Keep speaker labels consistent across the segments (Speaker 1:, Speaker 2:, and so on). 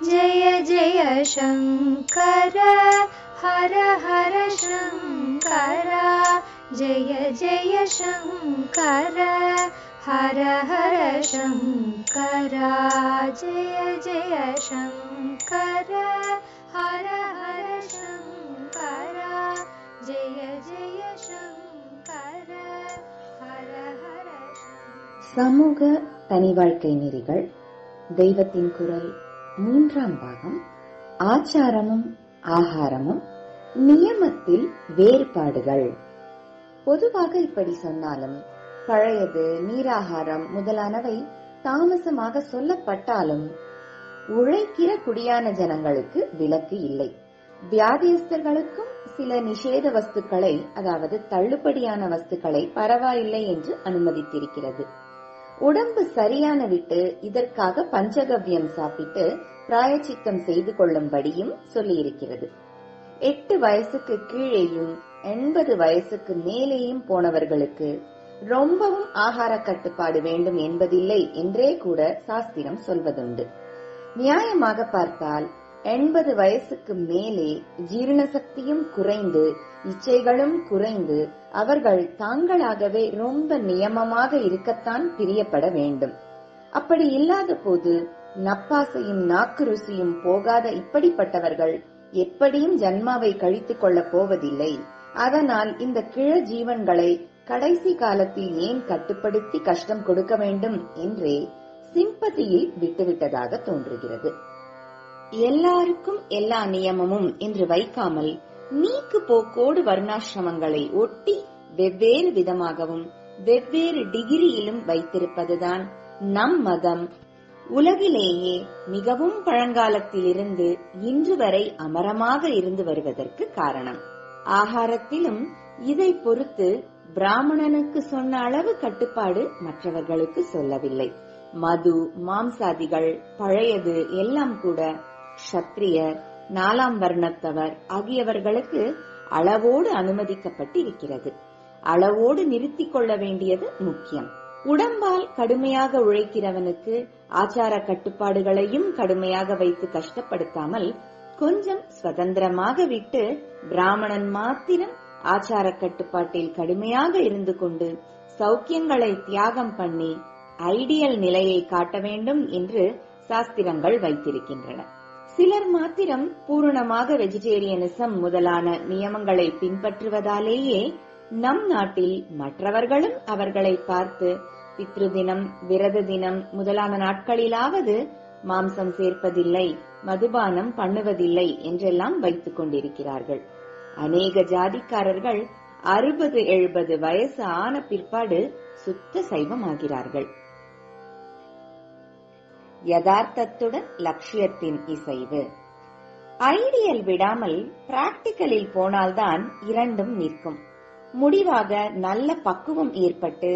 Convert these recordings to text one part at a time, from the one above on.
Speaker 1: जय जय शंकर हर हर शंकर जय जय शंकर हर हर शंकर जय जय शंकर हर हर शंकर जय जय शंकर हर हर
Speaker 2: சமூக தனி வாழ்க்கை நெறிகள் தெய்வத்தின் குரல் 3ஆம் பாகம். ஆச்சாரமும் ஆகாரமும் நியமத்தில் வேறுபாடுகள். பொதுவாக இப்படி சொன்னாலும் பழையது, நீராகாரம் முதலானவை தாமசமாக சொல்லப்பட்டாலும் உழைக்கிற குடியான ஜனங்களுக்கு விலக்கு இல்லை. வியாதியஸ்தர்களுக்கும் சில நிஷேத வஸ்துக்களை, அதாவது தள்ளுபடியான வஸ்துக்களை பரவாயில்லை என்று அனுமதித்திருக்கிறது. உடம்பு சரியான விட்டு இதற்காக பஞ்சகவ்யம் சாப்பிட்டு பிராயச்சித்தம் செய்து கொள்ளும்படியும் சொல்லியிருக்கிறது. 8 வயசுக்கு கீழேயும் 80 வயசுக்கு மேலேயும் போனவர்களுக்கு ரொம்பவும் ஆகார கட்டுப்பாடு வேண்டும் என்பதில்லை என்றே கூட சாஸ்திரம் சொல்வதுண்டு. நியாயமாக பார்த்தால் 80 வயசுக்கு மேலே ஜீரண சக்தியும் குறைந்து இச்சைகளும் குறைந்து அவர்கள் தாங்களாகவே ரொம்ப நியமமாக இருக்கத்தான் பிரியப்பட வேண்டும். அப்படி இல்லாத போது நப்பாசையும் நாக்கு ருசியும் போகாத இப்படிப்பட்டவர்கள் எப்படியும் ஜன்மாவை கழித்துக் கொள்ளப் போவதில்லை. அதனால் இந்த கிழ ஜீவன்களை கடைசி காலத்தில் ஏன் கட்டுப்படுத்தி கஷ்டம் கொடுக்க வேண்டும் என்றே சிம்பதியில் விட்டுவிட்டதாக தோன்றுகிறது. எல்லாருக்கும் எல்லா நியமமும் என்று வைக்காமல் நீக்கு போக்கோடு வர்ணாசிரமங்களை ஒட்டி வெவ்வேறு விதமாகவும் வெவ்வேறு டிகிரியிலும் வைத்திருப்பதுதான் நம் மதம் உலகிலேயே மிகவும் பழங்காலத்திலிருந்து இன்று வரை அமரமாக இருந்து வருவதற்கு காரணம். ஆகாரத்திலும் இதை பொறுத்து பிராமணனுக்கு சொன்ன அளவு கட்டுப்பாடு மற்றவர்களுக்கு சொல்லவில்லை. மது, மாம்சாதிகள், பழையது எல்லாம் கூட க்ஷத்ரியர், 4ஆம் வர்ணத்தவர் ஆகியவர்களுக்கு அளவோடு அனுமதிக்கப்பட்டிருக்கிறது. அளவோடு நிறுத்திக் கொள்ள வேண்டியது முக்கியம். உடம்பால் கடுமையாக உழைக்கிறவனுக்கு ஆச்சார கட்டுப்பாடுகளையும் கடுமையாக வைத்து கஷ்டப்படுத்தாமல் கொஞ்சம் சுதந்திரமாக விட்டு பிராமணன் மாத்திரம் ஆச்சார கட்டுப்பாட்டில் கடுமையாக இருந்து கொண்டு சௌக்கியங்களை தியாகம் பண்ணி ஐடியல் நிலையை காட்ட வேண்டும் என்று சாஸ்திரங்கள் வைத்திருக்கின்றன. சிலர் மாத்திரம் பூரணமாக வெஜிடேரியனிசம் முதலான நியமங்களை பின்பற்றுவதாலேயே நம் நாட்டில் மற்றவர்களும் அவர்களை பார்த்து பித்ரு தினம், விரத தினம் முதலான நாட்களிலாவது மாம்சம் சேர்ப்பதில்லை, மதுபானம் பண்ணுவதில்லை என்றெல்லாம் வைத்துக் கொண்டிருக்கிறார்கள். அநேக ஜாதிக்காரர்கள் 60-70 வயசு ஆன பிற்பாடு சுத்த சைவமாகிறார்கள். யதார்த்தத்துடன் லட்சியத்தின் இசைவு. ஐடியல் விடாமல் பிராக்டிகலில் போனால்தான் இரண்டும் நிற்கும். முடிவாக நல்ல பக்குவம் ஏற்பட்டு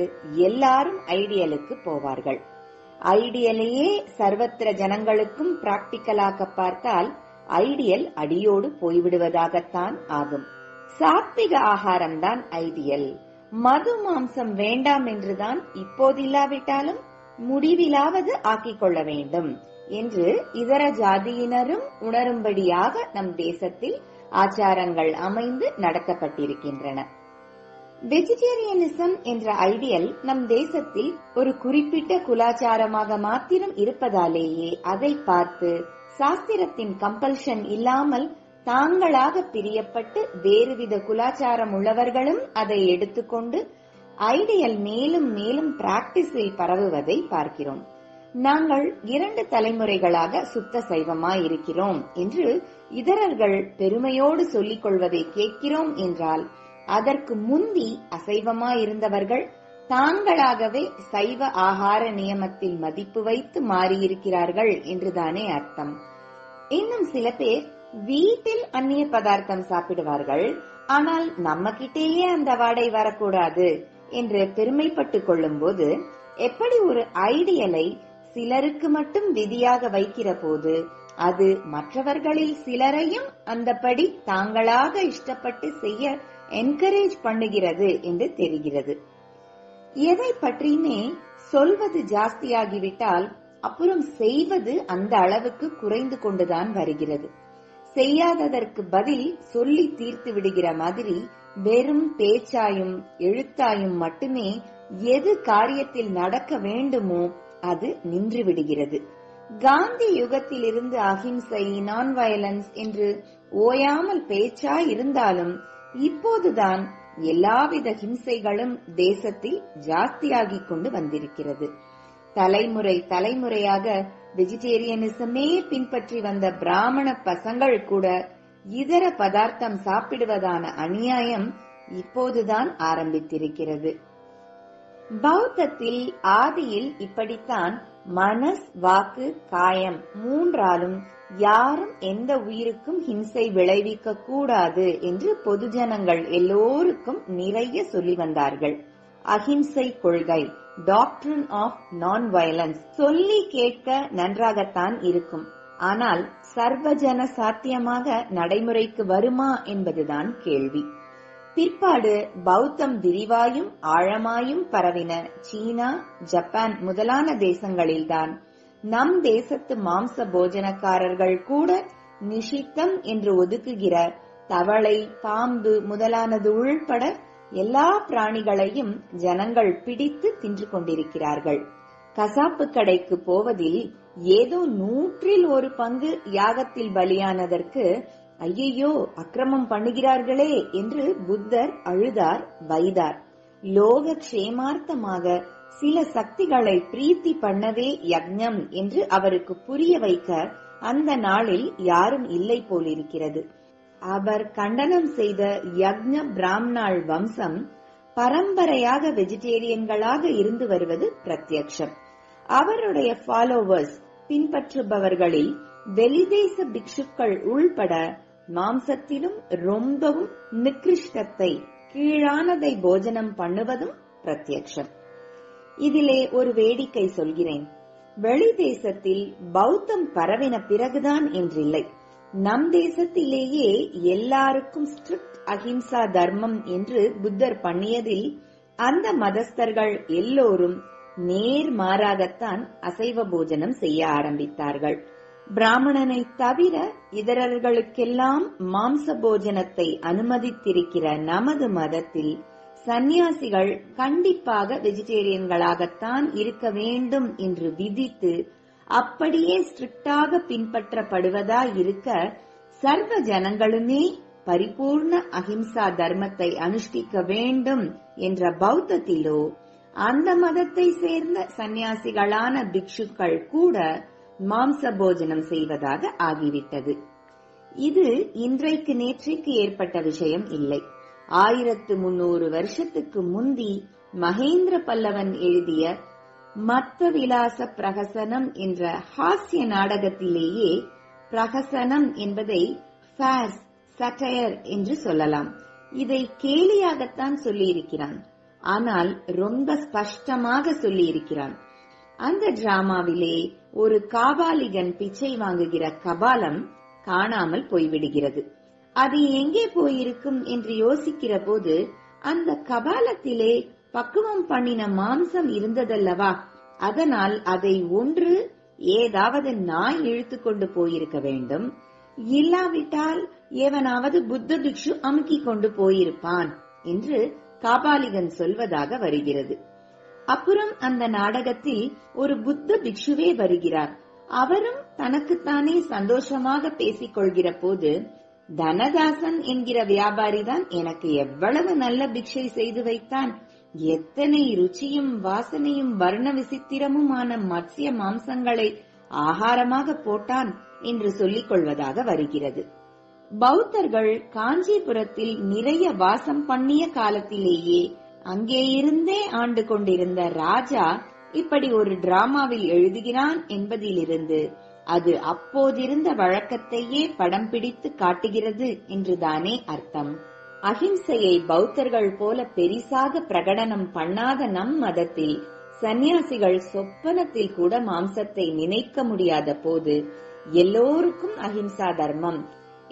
Speaker 2: எல்லாரும் ஐடியலுக்கு போவார்கள். ஐடியலையே சர்வத்திர ஜனங்களுக்கும் பிராக்டிக்கலாக பார்த்தால் ஐடியல் அடியோடு போய்விடுவதாகத்தான் ஆகும். சாத்விக ஆகாரம்தான் ஐடியல். மது மாம்சம் வேண்டாம் என்றுதான் இப்போதில்லாவிட்டாலும் முடிவிலாவது ஆக்கிக் கொள்ள வேண்டும் என்று இதர ஜாதியினரும் உணரும்படியாக நம் தேசத்தில் ஆச்சாரங்கள் அமைந்து நடத்தப்பட்டிருக்கின்றன. வெஜிடேரியனிசம் என்ற ஐடியல் நம் தேசத்தில் ஒரு குறிப்பிட்ட குலாச்சாரமாக மாத்திரம் இருப்பதாலேயே அதை பார்த்து சாஸ்திரத்தின் கம்பல்ஷன் இல்லாமல் தாங்களாக பிரியப்பட்டு வேறுவித குலாச்சாரம் உள்ளவர்களும் அதை எடுத்துக்கொண்டு ஐடியல் மேலும் மேலும் பிராக்டிஸில் பரவுவதை பார்க்கிறோம். நாங்கள் 2 தலைமுறைகளாக சுத்த சைவமாயிருக்கிறோம் என்று இதரர்கள் பெருமையோடு சொல்லிக் கொள்வதை கேட்கிறோம் என்றால் அதற்கு முந்தி அசைவமாயிருந்தவர்கள் தாங்களாகவே சைவ ஆகார நியமத்தில் மதிப்பு வைத்து மாறியிருக்கிறார்கள் என்றுதானே அர்த்தம். இன்னும் சில பேர் வீட்டில் அந்நிய பதார்த்தம் சாப்பிடுவார்கள், ஆனால் நம்ம கிட்டேயே அந்த வாடை வரக்கூடாது என்று பெருமைப்பட்டுக் கொள்ளும் போது எப்படி ஒரு ஐடியலை சிலருக்கு மட்டும் விதியாக வைக்கிற போது அது மற்றவர்களில் சிலரையும் அந்தபடி தாங்களாக இஷ்டப்பட்டு செய்ய என்கரேஜ் பண்ணுகிறது என்று தெரிகிறது. எதை பற்றியுமே சொல்வது ஜாஸ்தியாகிவிட்டால் அப்புறம் செய்வது அந்த அளவுக்கு குறைந்து கொண்டுதான் வருகிறது. செய்யாததற்கு பதில் சொல்லி தீர்த்து விடுகிற மாதிரி வெறும் பேச்சாயும் எழுத்தாயும் மட்டுமே எது காரியத்தில் நடக்க வேண்டுமோ அது நின்று விடுகிறது. காந்தி யுகத்திலிருந்து அஹிம்சை, நான் வயலன்ஸ் என்று ஓயாமல் பேச்சா இருந்தாலும் இப்போதுதான் எல்லாவித ஹிம்சைகளும் தேசத்தில் ஜாஸ்தியாகிக் கொண்டு வந்திருக்கிறது. தலைமுறை தலைமுறையாக வெஜிடேரியனிசமே பின்பற்றி வந்த பிராமண பசங்கள் கூட இதர பதார்த்தம் சாப்பிடுவதான அநியாயம் இப்போதுதான் ஆரம்பித்திருக்கிறது. பௌத்தத்தில் ஆதியில் இப்படித்தான் மனஸ், வாக்கு, காயம் மூன்றாலும் யாரும் எந்த உயிருக்கும் ஹிம்சை விளைவிக்க கூடாது என்று பொதுஜனங்கள் எல்லோருக்கும் நிறைய சொல்லி வந்தார்கள். அஹிம்சை கொள்கை, டாக்ட்ரின் ஆஃப் நான் வயலன்ஸ் சொல்லி கேட்க நன்றாகத்தான் இருக்கும். ஆனால் சர்வஜன சாத்தியமாக நடைமுறைக்கு வருமா என்பதுதான் கேள்வி. பிற்பாடு பௌத்தம் விரிவாயும் ஆழமாயும் பரவின சீனா, ஜப்பான் முதலான தேசங்களில்தான் நம் தேசத்து மாம்ச போஜனக்காரர்கள் கூட நிஷித்தம் என்று ஒதுக்குகிற தவளை, பாம்பு முதலானது உள்பட எல்லா பிராணிகளையும் ஜனங்கள் பிடித்து தின்று கொண்டிருக்கிறார்கள். கசாப்பு கடைக்கு போவதில் ஏதோ 100 பங்கு யாகத்தில் பலியானதற்கு ஐயையோ அக்கிரமம் பண்ணுகிறார்களே என்று புத்தர் அழுதார், வைதார். லோக க்ஷேமார்த்தமாக சில சக்திகளை பிரீத்தி பண்ணவே யக்ஞம் என்று அவருக்கு புரிய வைக்க அந்த நாளில் யாரும் இல்லை போலிருக்கிறது. அவர் கண்டனம் செய்த யக்ஞ பிராமணாள் வம்சம் பரம்பரையாக வெஜிடேரியன்களாக இருந்து வருவது பிரத்யக்ஷம். அவருடைய ஃபாலோவர்ஸ், பின்பற்றுபவர்களில் வெளிதேச பிக்ஷுக்கள் உள்பட மாம்சத்திலும் ரொம்பவும் நிகிருஷ்டத்தை, கீழானதை போஜனம் பண்ணுவதும் பிரத்யக்ஷம். இதிலே ஒரு வேடிக்கை சொல்கிறேன். வெளிதேசத்தில் பௌத்தம் பரவின பிறகுதான் என்றில்லை, நம் தேசத்திலேயே எல்லாருக்கும் ஸ்ட்ரிக்ட் அஹிம்சா தர்மம் என்று புத்தர் பண்ணியதில் அந்த மதஸ்தர்கள் எல்லோரும் நேர்மாறாகத்தான் அசைவ போஜனம் செய்ய ஆரம்பித்தார்கள். பிராமணனை தவிர இதரர்களுக்கெல்லாம் மாம்ச போஜனத்தை அனுமதித்திருக்கிற நமது மதத்தில் சந்நியாசிகள் கண்டிப்பாக வெஜிடேரியன்களாகத்தான் இருக்க வேண்டும் என்று விதித்து அப்படியே ஸ்ட்ரிக்டாக பின்பற்றப்படுவதா இருக்க சர்வ ஜனங்களுமே பரிபூர்ண அஹிம்சா தர்மத்தை அனுஷ்டிக்க வேண்டும் என்ற பௌத்தத்திலோ அந்த மதத்தை சேர்ந்த சந்நியாசிகளான பிக்ஷுக்கள் கூட மாம்ச போஜனம் செய்வதாக ஆகிவிட்டது. இது இன்றைக்கு நேற்றைக்கு ஏற்பட்ட விஷயம் இல்லை. 1300 வருஷத்துக்கு முந்தி மகேந்திர பல்லவன் எழுதிய மத்த விலாச பிரகசனம் என்ற ஹாஸ்ய நாடகத்திலேயே பிரகசனம் என்பதை ஃபேர்ஸ், சட்டையர் என்று சொல்லலாம். இதை கேலியாகத்தான் சொல்லியிருக்கிறான், ஆனால் ரொம்ப ஸ்பஷ்டமாக சொல்லியிருக்கிறான். அந்த டிராமாவிலே ஒரு காபாலிகன் பிச்சை வாங்குகிற கபாலம் காணாமல் போய்விடுகிறது. அது எங்கே போயிருக்கும் என்று யோசிக்கிற போது அந்த கபாலத்திலே பக்குவம் பண்ணின மாம்சம் இருந்ததல்லவா, அதனால் அதை ஒன்று ஏதாவது நாய் இழுத்து கொண்டு போயிருக்க வேண்டும், இல்லாவிட்டால் எவனாவது புத்த பிக்ஷு அமுக்கி கொண்டு போயிருப்பான் என்று காபாலிகன் சொல்வதாக வருகிறது. அப்புறம் அந்த நாடகத்தில் ஒரு புத்த பிக்ஷுவே வருகிறார். அவரும் தனக்குத்தானே சந்தோஷமாக பேசிக் கொள்கிற போது, தனதாசன் என்கிற வியாபாரிதான் எனக்கு எவ்வளவு நல்ல பிக்ஷை செய்து வைத்தான், எத்தனை ருச்சியும் வாசனையும் வர்ண விசித்திரமுமான மத்ஸ்ய மாம்சங்களை ஆகாரமாக போட்டான் என்று சொல்லிக் கொள்வதாக வருகிறது. பௌத்தர்கள் காஞ்சிபுரத்தில் நிறைய வாசம் பண்ணிய காலத்திலேயே அங்கே இருந்தே ஆண்டு கொண்டிருந்த ராஜா இப்படி ஒரு டிராமாவில் எழுதுகிறான் என்பதிலிருந்து அது அப்போதிருந்த வழக்கத்தையே படம் பிடித்து காட்டுகிறது என்றுதானே அர்த்தம். அஹிம்சையை பௌத்தர்கள் போல பெரிசாக பிரகடனம் பண்ணாத நம் மதத்தில் சந்நியாசிகள் சொப்பனத்தில் கூட மாம்சத்தை நினைக்க முடியாத போது எல்லோருக்கும் அஹிம்சா தர்மம்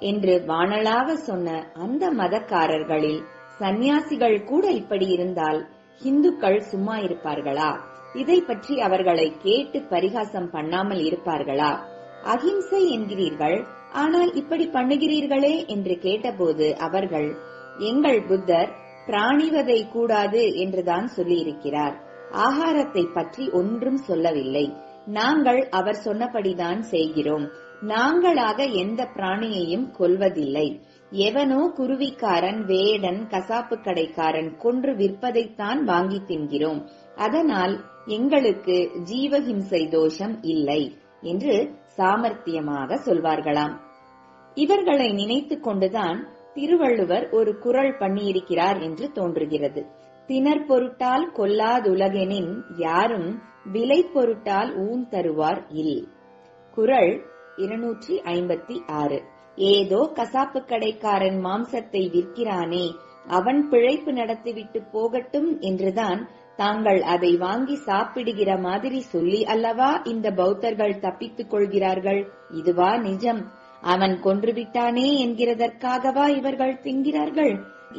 Speaker 2: என்று வானளாக சொன்ன அந்த மதக்காரர்களில் சந்நியாசிகள் கூட இப்படி இருந்தால் இந்துக்கள் சும்மா இருப்பார்களா? இதை பற்றி அவர்களை கேட்டு பரிகாசம் பண்ணாமல் இருப்பார்களா? அகிம்சை என்கிறீர்கள், ஆனால் இப்படி பண்ணுகிறீர்களே என்று கேட்டபோது அவர்கள், எங்கள் புத்தர் பிராணிவதை கூடாது என்றுதான் சொல்லியிருக்கிறார். ஆகாரத்தை பற்றி ஒன்றும் சொல்லவில்லை. நாங்கள் அவர் சொன்னபடிதான் செய்கிறோம். நாங்களாக எந்த பிராணியையும் கொல்வதில்லை. எவனோ குருவிக்காரன், வேடன், கசாப்பு கடைக்காரன் கொன்று விற்பதைத்தான் வாங்கி தின்கிறோம். அதனால் எங்களுக்கு ஜீவஹிம்சை தோஷம் இல்லை என்று சாமர்த்தியமாக சொல்வார்களாம். இவர்களை நினைத்து கொண்டுதான் திருவள்ளுவர் ஒரு குறள் பண்ணியிருக்கிறார் என்று தோன்றுகிறது. திணற் பொருட்டால் கொல்லாதுலகெனின் யாரும் விலை பொருட்டால் ஊன் தருவார் இல். குறள் 256. ஏதோ கசாப்பு கடைக்காரன் மாம்சத்தை விற்கிறானே, அவன் பிழைப்பு நடத்திவிட்டு போகட்டும் என்றுதான் தாங்கள் அதை வாங்கி சாப்பிடுகிற மாதிரி சொல்லி அல்லவா இந்த பௌத்தர்கள் தப்பித்துக் கொள்கிறார்கள். இதுவா நிஜம்? அவன் கொன்றுவிட்டானே என்கிறதற்காகவா இவர்கள் தின்கிறார்கள்?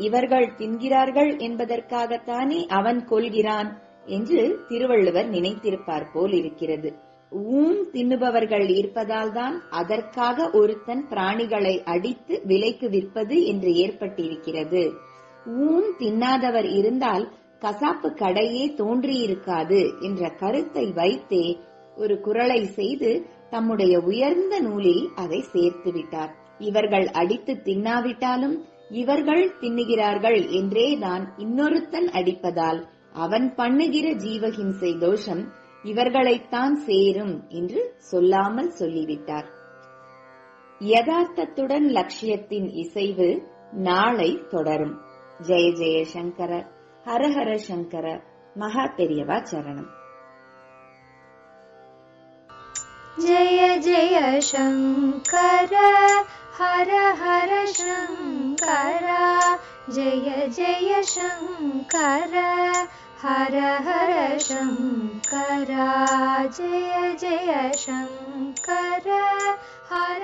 Speaker 2: இவர்கள் தின்கிறார்கள் என்பதற்காகத்தானே அவன் கொல்கிறான் என்று திருவள்ளுவர் நினைத்திருப்பார் போல் இருக்கிறது. ஊன் தின்னுபவர்கள் இருப்பதால் தான் அதற்காக ஒருத்தன் பிராணிகளை அடித்து விலைக்கு விற்பது என்று ஏற்பட்டிருக்கிறது. ஊன் தின்னாதவர் இருந்தால் கசாப்பு கடையே தோன்றியிருக்காது என்ற கருத்தை வைத்தே ஒரு குறளை செய்து தம்முடைய உயர்ந்த நூலில் அதை சேர்த்து விட்டார். இவர்கள் அடித்து தின்னாவிட்டாலும் இவர்கள் தின்னுகிறார்கள் என்றே தான் இன்னொருத்தன் அடிப்பதால் அவன் பண்ணுகிற ஜீவஹிம்சை தோஷம் இவர்களைத்தான் சேரும் என்று சொல்லாமல் சொல்லிவிட்டார். யதார்த்தத்துடன் லட்சியத்தின் இசைவு நாளை தொடரும். ஜெய ஜெய சங்கர, ஹரஹர சங்கர, மகா பெரியவா சரணம்.
Speaker 1: जय जय शंकर, हर हर शंकर, जय जय शंकर, हर हर शंकर, जय जय शंकर, हर